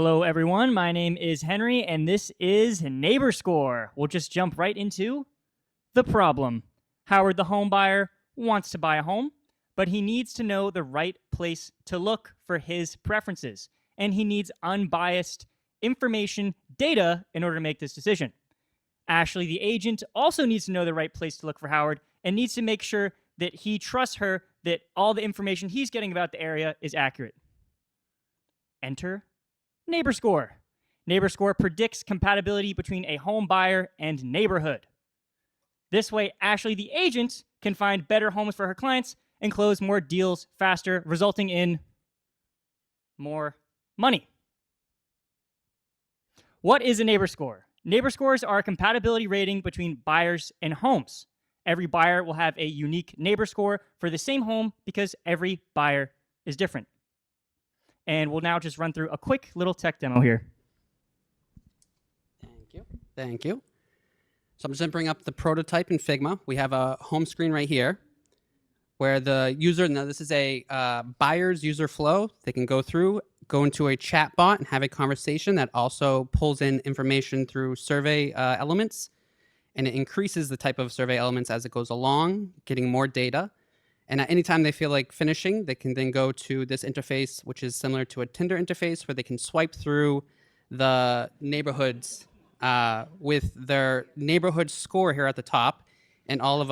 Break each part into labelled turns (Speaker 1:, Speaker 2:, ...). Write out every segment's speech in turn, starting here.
Speaker 1: Hello, everyone. My name is Henry, and this is Neighbor Score. We'll just jump right into the problem. Howard, the home buyer, wants to buy a home, but he needs to know the right place to look for his preferences, and he needs unbiased information, data, in order to make this decision. Ashley, the agent, also needs to know the right place to look for Howard and needs to make sure that he trusts her that all the information he's getting about the area is accurate. Enter Neighbor Score. Neighbor Score predicts compatibility between a home buyer and neighborhood. This way, Ashley, the agent, can find better homes for her clients and close more deals faster, resulting in more money. What is a neighbor score? Neighbor scores are a compatibility rating between buyers and homes. Every buyer will have a unique neighbor score for the same home because every buyer is different. And we'll now just run through a quick little tech demo here.
Speaker 2: Thank you. So I'm just going to bring up the prototype in Figma. We have a home screen right here where the user, now this is a buyer's user flow. They can go through, go into a chat bot and have a conversation that also pulls in information through survey elements. And it increases the type of survey elements as it goes along, getting more data. And at any time they feel like finishing, they can then go to this interface, which is similar to a Tinder interface, where they can swipe through the neighborhoods with their neighborhood score here at the top, and all of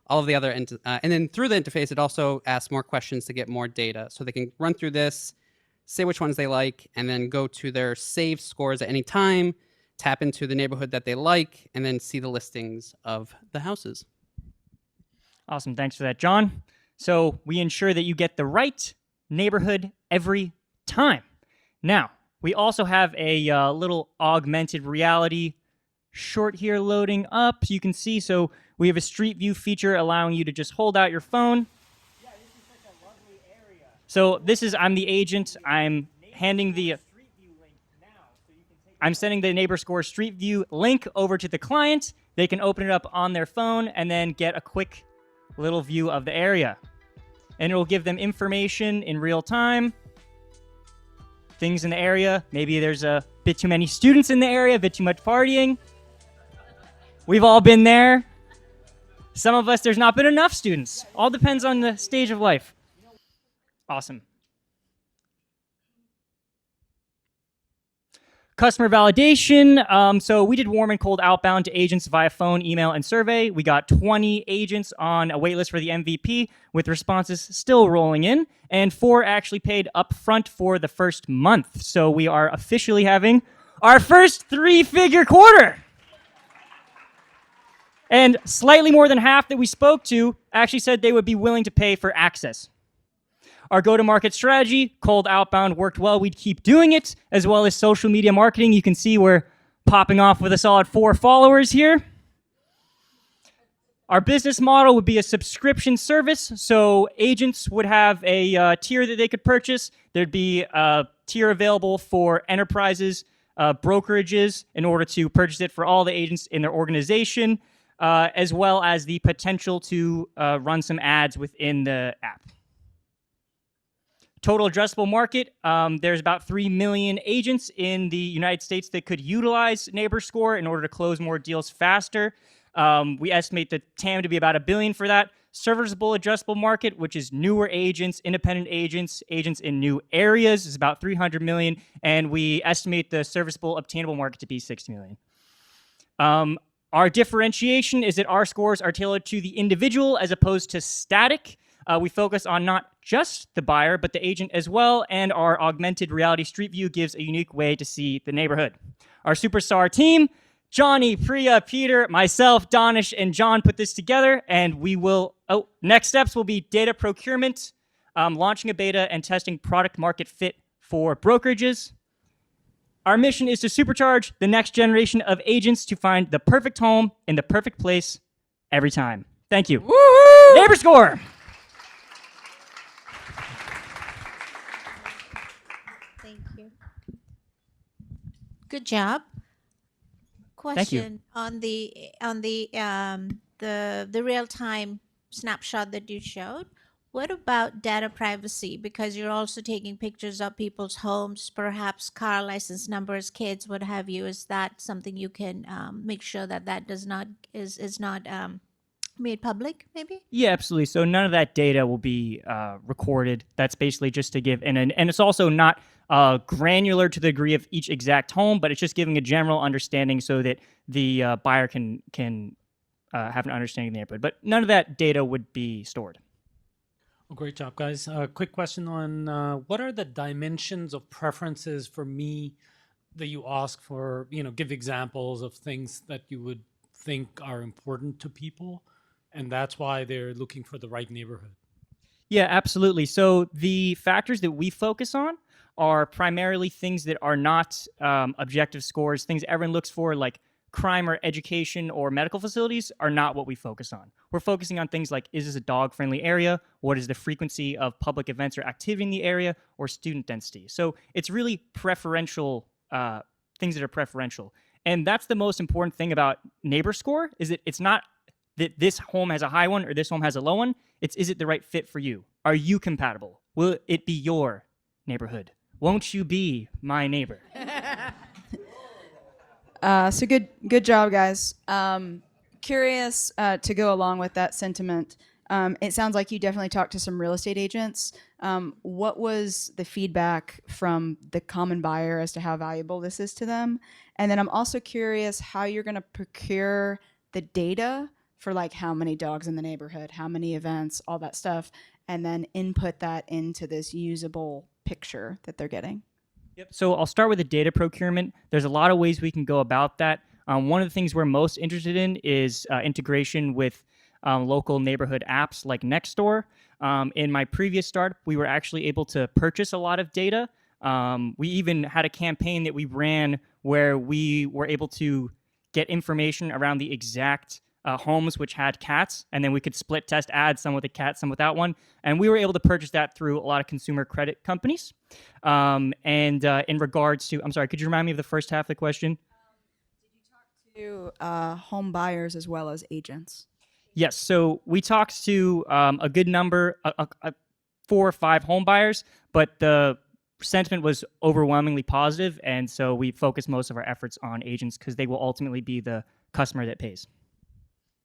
Speaker 2: all of the other, and then through the interface, it also asks more questions to get more data. So they can run through this, say which ones they like, and then go to their saved scores at any time, tap into the neighborhood that they like, and then see the listings of the houses.
Speaker 1: Awesome. Thanks for that, John. So we ensure that you get the right neighborhood every time. Now, we also have a little augmented reality short here loading up. You can see, so we have a street view feature allowing you to just hold out your phone. Yeah, this is such a lovely area. So this is, I'm the agent. I'm handing the I'm sending the Neighbor Score Street View link over to the client. They can open it up on their phone and then get a quick little view of the area. And it will give them information in real time. Things in the area. Maybe there's a bit too many students in the area, a bit too much partying. We've all been there. Some of us, there's not been enough students. All depends on the stage of life. Awesome. Customer validation. So we did warm and cold outbound to agents via phone, email, and survey. We got 20 agents on a waitlist for the MVP with responses still rolling in, and 4 actually paid upfront for the first month. So we are officially having our first 3-figure quarter. And slightly more than half that we spoke to actually said they would be willing to pay for access. Our go-to-market strategy, cold outbound, worked well. We'd keep doing it, as well as social media marketing. You can see we're popping off with a solid 4 followers here. Our business model would be a subscription service, so agents would have a tier that they could purchase. There'd be a tier available for enterprises, brokerages, in order to purchase it for all the agents in their organization, as well as the potential to run some ads within the app. Total addressable market, there's about 3 million agents in the United States that could utilize Neighbor Score in order to close more deals faster. We estimate the TAM to be about $1 billion for that. Serviceable addressable market, which is newer agents, independent agents, agents in new areas, is about 300 million, and we estimate the serviceable obtainable market to be 60 million. Our differentiation is that our scores are tailored to the individual as opposed to static. We focus on not just the buyer, but the agent as well, and our augmented reality street view gives a unique way to see the neighborhood. Our superstar team, Johnny, Priya, Peter, myself, Donish, and John put this together, and we will, next steps will be data procurement, launching a beta, and testing product market fit for brokerages. Our mission is to supercharge the next generation of agents to find the perfect home in the perfect place every time. Thank you.
Speaker 2: Woo-hoo!
Speaker 1: Neighbor Score!
Speaker 3: Thank you. Good job.
Speaker 1: Thank you.
Speaker 3: Question on the real-time snapshot that you showed. What about data privacy? Because you're also taking pictures of people's homes, perhaps car license numbers, kids, what have you. Is that something you can make sure that that does not is not made public? Maybe.
Speaker 1: Yeah, absolutely. So none of that data will be recorded. That's basically just to give, and it's also not granular to the degree of each exact home, but it's just giving a general understanding so that the buyer can have an understanding of the neighborhood. But none of that data would be stored.
Speaker 4: Well, great job, guys. Quick question on what are the dimensions of preferences for me that you ask for? Give examples of things that you would think are important to people, and that's why they're looking for the right neighborhood.
Speaker 1: Yeah, absolutely. So the factors that we focus on are primarily things that are not objective scores. Things everyone looks for, like crime or education or medical facilities, are not what we focus on. We're focusing on things like, is this a dog-friendly area? What is the frequency of public events or activity in the area, or student density? So it's really preferential, things that are preferential. And that's the most important thing about neighbor score, is that it's not that this home has a high one or this home has a low one. It's, is it the right fit for you? Are you compatible? Will it be your neighborhood? Won't you be my neighbor?
Speaker 5: So good job, guys. Curious to go along with that sentiment. It sounds like you definitely talked to some real estate agents. What was the feedback from the common buyer as to how valuable this is to them? And then I'm also curious how you're going to procure the data for like how many dogs in the neighborhood, how many events, all that stuff, and then input that into this usable picture that they're getting.
Speaker 1: Yep. So I'll start with the data procurement. There's a lot of ways we can go about that. One of the things we're most interested in is integration with local neighborhood apps like Nextdoor. In my previous startup, we were actually able to purchase a lot of data. We even had a campaign that we ran where we were able to get information around the exact homes which had cats, and then we could split test ads, some with a cat, some without one. And we were able to purchase that through a lot of consumer credit companies. In regards to, I'm sorry, could you remind me of the first half of the question?
Speaker 5: To home buyers as well as agents.
Speaker 1: Yes, so we talked to a good number, 4 or 5 home buyers, but the sentiment was overwhelmingly positive, and so we focused most of our efforts on agents because they will ultimately be the customer that pays.